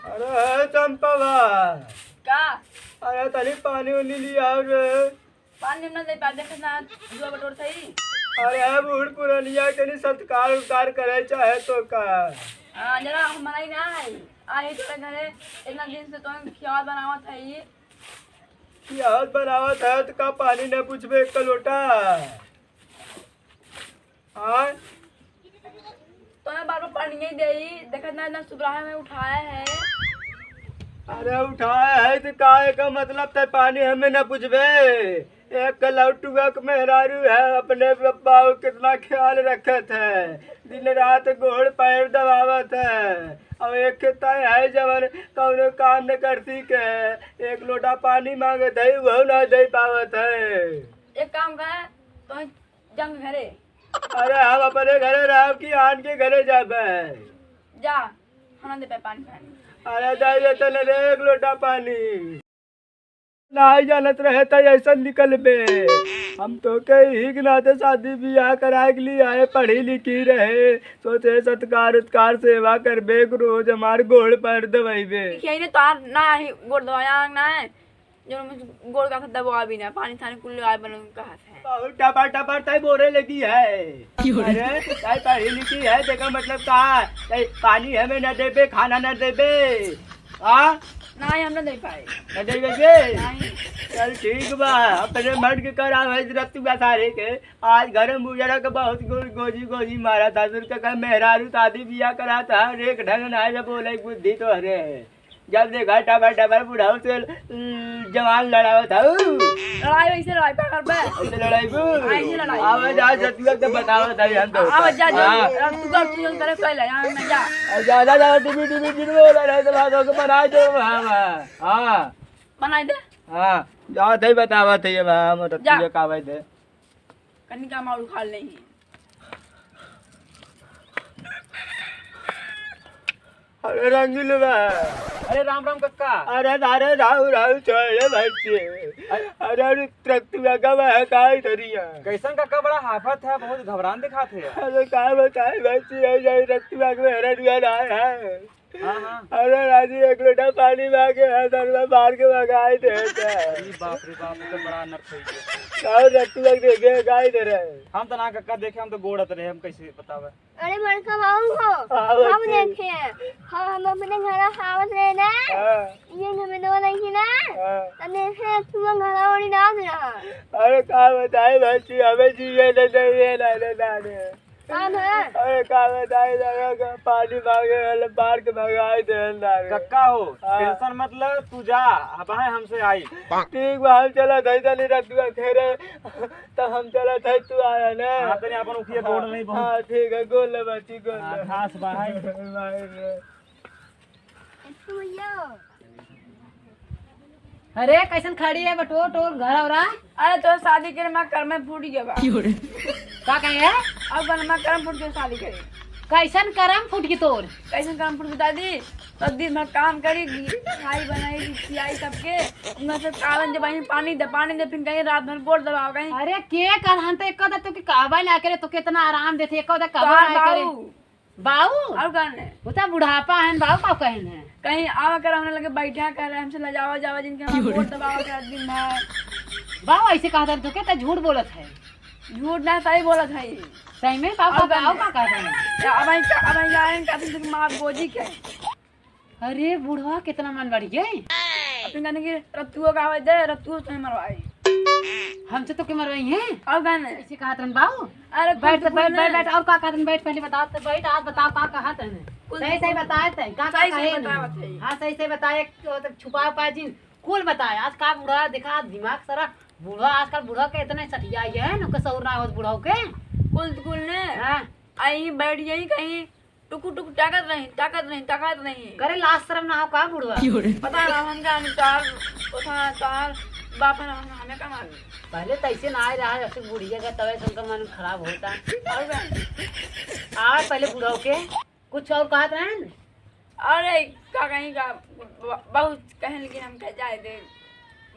अरे चंपवा, का अरे तनी पानी उनी लिया रे। पानी हमने दे पादे के साथ जुआ बटोर सही। अरे बूढ़ पुरनिया के लिए सत्कार उत्कार करे चाहे तो का। जरा हमारा ना है आई तो घरे इतना दिन से तो खियाल बनावत है ये याद बनावत है तो का पानी न पूछबे एक लोटा। हाँ तो मैं बार बार पानी नहीं दे देखा ना इतना सुबह में उठाया है। अरे उठाया है तो काहे का मतलब था पानी हमें न पूछबे। एक लौटुआ के मेहरारू है अपने पप्पा को कितना ख्याल रखत है, दिन रात गोड़ पैर दबावत है। अब एक खेता है जवन कौनो काम न करती के एक लोटा पानी मांगे दे वो न दे पावत है। एक काम कर तो जंग घरे अरे हम अपने घरे रह की आन के घरे जाबे। जा हम दे पानी पानी। अरे दे देते न रे एक लोटा पानी। नहीं जानत रहे तो ऐसा निकल बे। हम तो के ही के नाते शादी ब्याह कराए के लिए आए, पढ़ी लिखी रहे, सोचे सत्कार उत्कार सेवा कर बे, रोज हमारे गोड़ पर दबाइबे। यही ने तार ना ही गोड़ दवाया ना है जो मुझे गोड़ का दबा भी ना पानी थाने कुल आए बन का हाथ है बहुत टपा टपा तय बोरे लगी है। अरे तय पढ़ी लिखी है देखा मतलब कहा पानी हमें न देबे खाना न देबे। हाँ नहीं हम नहीं पाए न देबे के नहीं। चल ठीक बा अपने मर्द के करा रतुआ सारे के आज घर में बुजरा के बहुत गोजी गोजी मारा था सुर का मेहरारू शादी बियाह करा था एक ढंग ना जब बोले बुद्धि तो हरे जब देखा टबर टबर बुढ़ाऊ से जवान लड़ावा था लड़ाई वैसे लड़ाई पे कर बे ऐसे लड़ाई ऐसे लड़ाई आवाज आज रतुआ के बतावा था हम तो आवाज जा जा तू करे पहले यहां में जा ज्यादा ज्यादा टीवी टीवी टीवी बोला रहे तो बातों को बना दो। हां बनाई दे हाँ जा थे बतावा थे ये हम रतुआ का आवे थे कन्नी का मारू खा नहीं। अरे रंगील बा। अरे राम राम कक्का। अरे अरे राहु राहु छोड़े बच्चे। अरे रतुआ का वह काय धरिया कैसन कक्का बड़ा हाफत है, बहुत घबरान दिखाते है। अरे काय बताए बच्चे है जाई रतुआ के मेरा दुआ आया है। हाँ हाँ। अरे राजी एक लोटा पानी मांगे है दरवा मार के भगाए थे। अरे बाप रे बाप, ये तो बड़ा अनर्थ है ये। और रतुआ देखे गाय दे रहे हम तो ना कक्का देखे, हम तो गोड़त रहे, हम कैसे बतावे। अरे बड़का बाबू हो हम देखे हम अपने घर खावत रहे ना ये हमें दो नहीं ना तने से तू घर ओड़ी ना देना। अरे का बताए बच्ची हमें जिए न चाहिए ना काम है अरे का बताए लगा पानी मांगे बाहर के भगाए थे कक्का हो टेंशन मत ले, तू जा हबाए हमसे आई। ठीक बा हम चला थे तनी रतुआ खेरे तो हम चला थे तू आया ना। हां तनी अपन उखिए गोड़ नहीं बहुत। हां ठीक है गोल ले बच्ची गोल ले घास बाहाई तू यो अरे कैसन खड़ी है बटोर टोर घर और अरे तो शादी करे मैं कर में फूट गया बा का कहे अब बन मैं करम फूट के शादी करे कैसन करम फूट की तोर कैसे करम फूट बता दी तो दिन भर काम करी खाई बनाई खिलाई सबके उनमें से कावन जब पानी दे फिर कहीं रात भर गोड़ दबाओ कहीं। अरे के कर हम तो एक तो के कहबा ना करे तो कितना आराम देते एक तो कहबा ना करे बाऊ और कहने वो तो बुढ़ापा है बाऊ का कहन है कहीं आवा कर हमने लगे बैठा कर हमसे लजावा जावा जिनके हम गोड़ दबावा कर दिन भर बाऊ ऐसे कहता तो के झूठ बोलत है। झूठ ना सही बोलत है सही में बाऊ का कहता है अब जाए कहते माँ गोजी के अरे बुढ़वा कितना मन बढ़ गए फिर कहने की रत्तुओ का आवाज दे रत्तुओ तुम्हें मरवाई हमसे तो के मरवाई हैं और कहने ऐसे कहा तन बाऊ अरे बैठ बैठ बैठ बैठ और का कहतन बैठ पहले बता तो बैठ आज बताओ का कहा तन सही सही बताए थे का सही कहे बतावत है। हां सही सही बताए छुपा पाजी कुल बताए आज का बुढ़ा दिखा दिमाग सारा बुढ़ा आजकल बुढ़ा के इतना सटिया है न कसौर ना हो बुढ़ाओ के कुल ने हां आई बैठ गई कहीं टुकु टुकु ताकत नहीं करे लाज शर्म ना हो का बुढ़वा पता ना हम का तार उठा तार बाप ने हमें का मार पहले तो ऐसे ना आ रहा है ऐसे बुढ़िया का तवे संकर मन खराब होता और आज पहले बुढ़ाओ के कुछ और कहत रहे न अरे का कहीं का बहुत कहन लेकिन हम कह जाए दे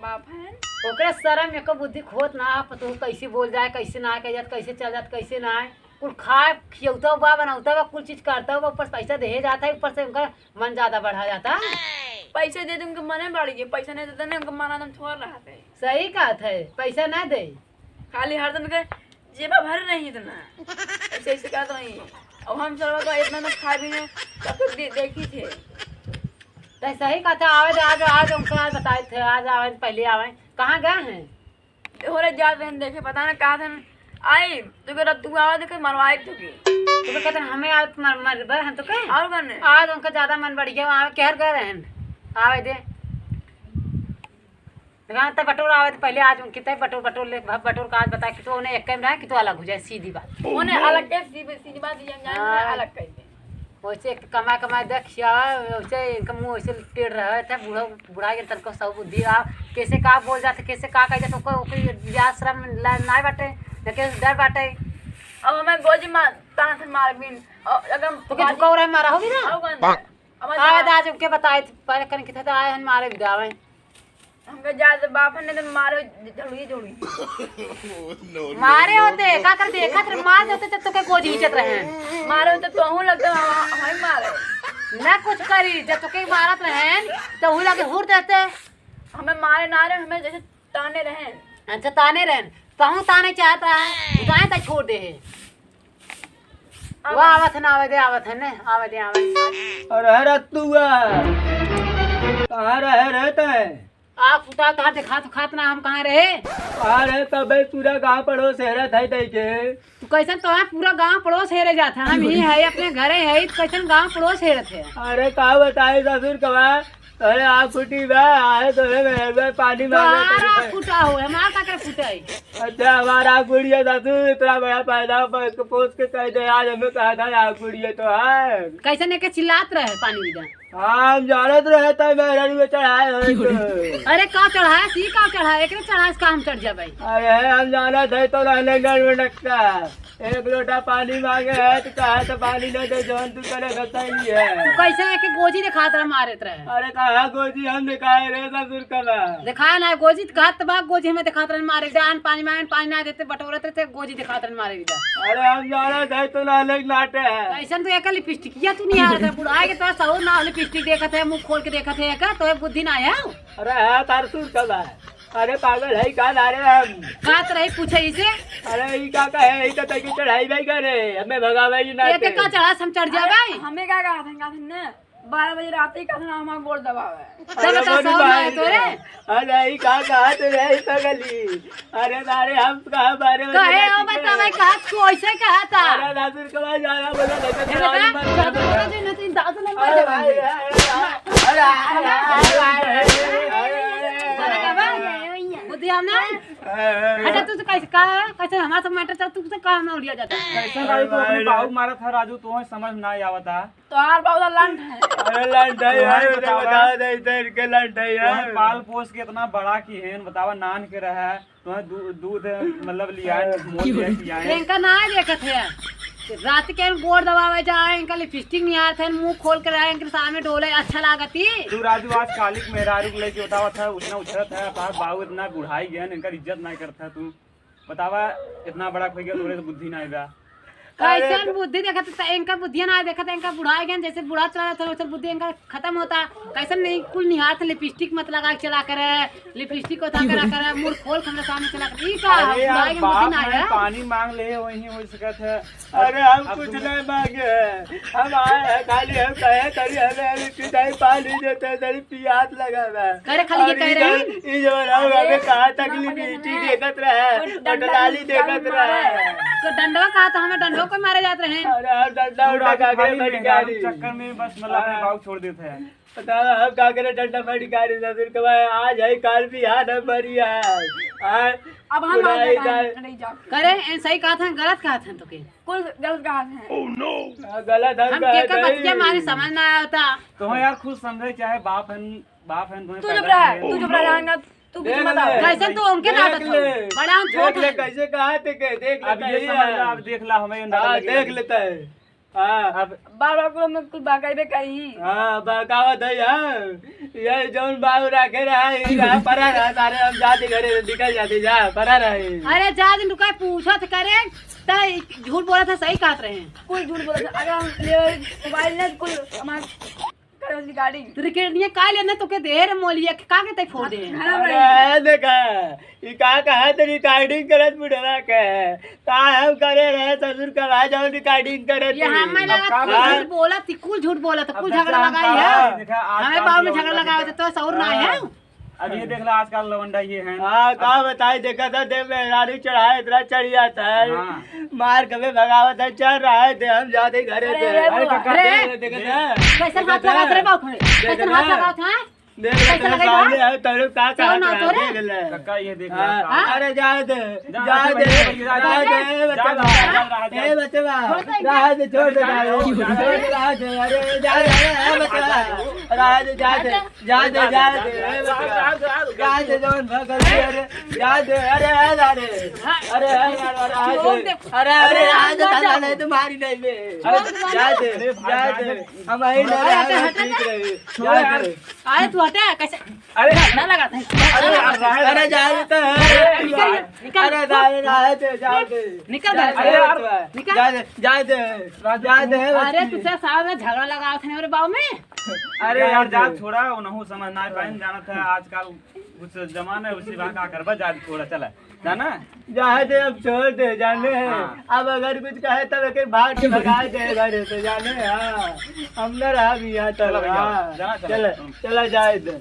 बाप है ओकरे शर्म एक बुद्धि खोत ना पतो कैसे बोल जाए कैसे ना कह जात कैसे चल जात कैसे ना आए कुल खाए खियौता हुआ बनाता हुआ कुल चीज करता हुआ ऊपर पैसा दे जाता है ऊपर से उनका मन ज्यादा बढ़ा जाता है। पैसे दे तुमको मने बाड़ी के पैसा नहीं देते ना उनको माना तुम छोड़ रहा थे। सही बात है, पैसा ना दे खाली हरदम के जेबा भर नहीं इतना ऐसे ऐसे कहते नहीं। अब हम सब तो इतना ना खा भी नहीं सब कुछ देखी थे। तो सही कहा था। आवे आज आज उनको आज बताए थे, आज आवे पहले आवे कहाँ गए हैं? हो रहे जा रहे देखे पता ना कहा था आई तो कर तू आवा देखे मरवाए तो की तुम्हें कहते हैं हमें आज मर हैं तो कहे और करने आज उनका ज्यादा मन बढ़ गया वहाँ कहर गए रहे आवे दे तब बटोर आवे तो पहले आज उनकी तय बटोर ले बटोर का आज बता कि तो उन्हें एक कैमरा है कि तो अलग हो जाए सीधी बात। उन्हें अलग के सीधी बात जान अलग कर दे वैसे कमा देखिया वैसे इनका मुँह वैसे टेढ़ रहा था बुढ़ा के तनको सब बुद्धि आ कैसे का बोल जाते कैसे का कह जाते ओकर आश्रम ना बाटे लेकिन डर बाटे। अब हमें गोजी मार तान से मार बिन अगर तो के झुकाव रहे मारा होगी ना अब आवे आज उनके बताए पहले कन किथे तो आए हन मारे विदावे हमके ज्यादा बाप ने तो मारो झोड़ी मारे होते का कर देखा तेरे मार देते तो के गोजी हिचत रहे मारो तो तोहू लगता हमें मारे ना कुछ करी जब तो के मारत रहे तो हुई लगे हुर देते हमें मारे ना रहे हमें जैसे ताने रहे। अच्छा ताने रहन कहूँ ताने चाहता है गाय तक छोड़ दे वो आवत है ना आवत है ने आवे दे अरे रत्तुआ कहाँ रहते हैं? आ कुटा कहाँ देखा तो खात ना हम कहाँ रहे अरे तबे पूरा गाँव पड़ोस हेरत है तई के तू कैसन तो पूरा गांव पड़ोस हेरे जाता हम ही है अपने घरे है कैसन गांव पड़ोस हेरत है। अरे का बताए ससुर कवा अरे आप फुटी बा आए तो है पानी मांगे फूटा हो हमारा का कर फूटाई। अच्छा हमारा गुड़िया ससुर इतना बड़ा पैदा पोस के कह दे आज हमें कहा था आप गुड़िया तो है कैसे ने के चिल्लात रहे पानी बिना हम जानत रहता मेरा में चढ़ाए अरे का चढ़ाया सी का चढ़ाया एक चढ़ाए काम चढ़ जा भाई। अरे हम जानत है तो रहने घर में नक्का एक लोटा पानी मांगे है तो कहा तो पानी नहीं दे जौन तू करे सकता ही है। कैसे एक गोजी दिखा रहा मारे रहे अरे कहा गोजी हम दिखाए रहे ससुर कला दिखाया ना गोजी घात बा गोजी हमें दिखा रहे मारे जान पानी मांगे पानी ना देते बटोरते थे गोजी दिखा रहे मारे जा। अरे हम जानत है तो अलग नाटे है ऐसा तो एक लिपस्टिकिया तू नहीं आ रहा बुढ़ाए के तो सौ ना लिपस्टिक देखा थे मुंह खोल के देखा थे एक तो बुद्धि ना आया। अरे है तार सुर कला अरे पागल है का नारे हम बात रही पूछे इसे अरे ई का है ई तो तक चढ़ाई नहीं करे हमें भगावे ही ना एक का चढ़ा हम चढ़ जा भाई हमें क्या कहा था ना 12 बजे रात ही कहना हमारा गोड़ दबावे तब बता सौ ना है तोरे अरे ई का तो रही पगली अरे नारे हम कहा 12 बजे कहे ओ बता भाई कहा तू ऐसे कहा था अरे नासुर कला जाना बोला बुद्धि हम ना हटा तू कैसे हमारा सब मैटर चल तू से काम ना उड़िया जाता कैसे गाड़ी तो अपने बाबू मारा था राजू तो समझ ना आवता तो हार बाबा लंड है। अरे लंड है बता दे इधर के लंड है पाल पोस के इतना बड़ा की है बतावा नान के रहा है तो दूध मतलब लिया इनका ना देखत है रात के गोड़ दबावे जाए इनका लिपस्टिक नहीं आया था मुंह खोल कर आए इनके सामने डोले अच्छा लागती तू राजू आज कालिक मेहरारू को लेके बतावा था उतना उछरत है बाबू इतना बुढ़ाई गया इनका इज्जत नहीं करता तू बतावा इतना बड़ा कोई गया तोरे तो बुद्धि नहीं बा कैसे बुद्धि देखा था इनका बुद्धि ना देखा था इनका बुढ़ा गया जैसे बुढ़ा चला था वैसे बुद्धि इनका खत्म होता कैसे नहीं कुल निहार से लिपस्टिक मत लगा के चला कर लिपस्टिक को उठा कर मुंह खोल के सामने चला कर ई का बुढ़ा के बुद्धि ना है पानी मांग ले वही हो सकत है। अरे हम कुछ नहीं मांगे हम आए हैं खाली हम कहे तरी हमें किताई पानी देते तरी प्यास लगा है करे खाली ये कह रहे ई जो राव हमें कहा तकलीफ ईटी देखत रहे डडाली देखत रहे तो डंडवा कहा था हमें डंडवा को मारे जाते रहे। अरे हम डंडा उठा के फटकारी चक्कर में बस मतलब अपने बाबू छोड़ देते हैं पता हम का करे डंडा फटकारी ससुर के भाई आज है कल भी हाथ भरी है अब हम नहीं जाओ करे सही कहा था गलत कहा था तो के कुल गलत कहा है गलत हम के का बच्चे हमारे समझ ना आया होता तो यार खुद समझे चाहे बाप है तू चुप रहा तू कुछ मत कैसे तो उनके नाटक बड़ा छोट कैसे कहा थे के देख अब ये समझ ला अब देख ला हमें देख लेता है हाँ अब बार बार को मैं कुछ बाकायदे करी हाँ बकावत है यार ये जौन बाबू रखे रहा परा रहा सारे हम जाते घरे निकल जाते जा परा रहे अरे जा दिन रुका पूछा तो करे तो झूठ बोला था सही कहत रहे हैं। कुछ झूठ बोला था। अगर हम ले मोबाइल ने कुल हमारे करे उसकी गाड़ी रिकॉर्डिंग का लेना तो के देर मोलिया का के तक फोड़ दे। अरे देखा ये का है तो रिकॉर्डिंग करत बुढ़वा के का हम करे रहे ससुर का आ जाओ रिकॉर्डिंग करे ये हमें लगा अब तू झूठ बोला थी कुल झूठ बोला था कुल झगड़ा लगाई है हमें बाबू में झगड़ा लगाया था तो सौर ना है। अब ये देख ला आजकल लवंडा ये हैं। हाँ कहा बताई देखा था देव मेहरारू चढ़ाए इतना चढ़ जाता है हाँ। मार कभी भगावत है चढ़ रहे थे हम जाते घरे थे अरे काका अरे देखा था कैसे हाथ लगा तेरे बाबू में कैसे हाथ लगा था देख ले सामने है तड़ू का चलो ना तो रे। देख ले काका ये देख हाँ, ला अरे जा दे जा, जा दे जा, जा दे जा, बच्चा जा, ए बच्चा रहा दे छोड़ दे रहा दे अरे जा दे बच्चा रहा दे जा दे जा दे जा दे जा दे जवन भगल अरे जा दे अरे अरे अरे अरे आज दादा नहीं तुम्हारी नहीं में जा दे हम आई ना ठीक रहे जा दे अरे तू हटा कैसे अरे ना लगा था अरे जा दे तो अरे जा दे निकल अरे यार जा दे जा दे जा दे अरे तुझसे साथ में झगड़ा लगा था मेरे बाबू में। अरे यार जा छोड़ा उनहु समझ ना पाइन जाना था आजकल कुछ जमाना है उसी का करबा जा छोड़ा चला जाना जा दे अब छोड़ दे जाने अब अगर कुछ कहे तब एक भाग के भगा दे घरे तो जाने हाँ हम न रहा भी यहाँ चलो तक भैया, हाँ जाना चलो। चला चला जाए दे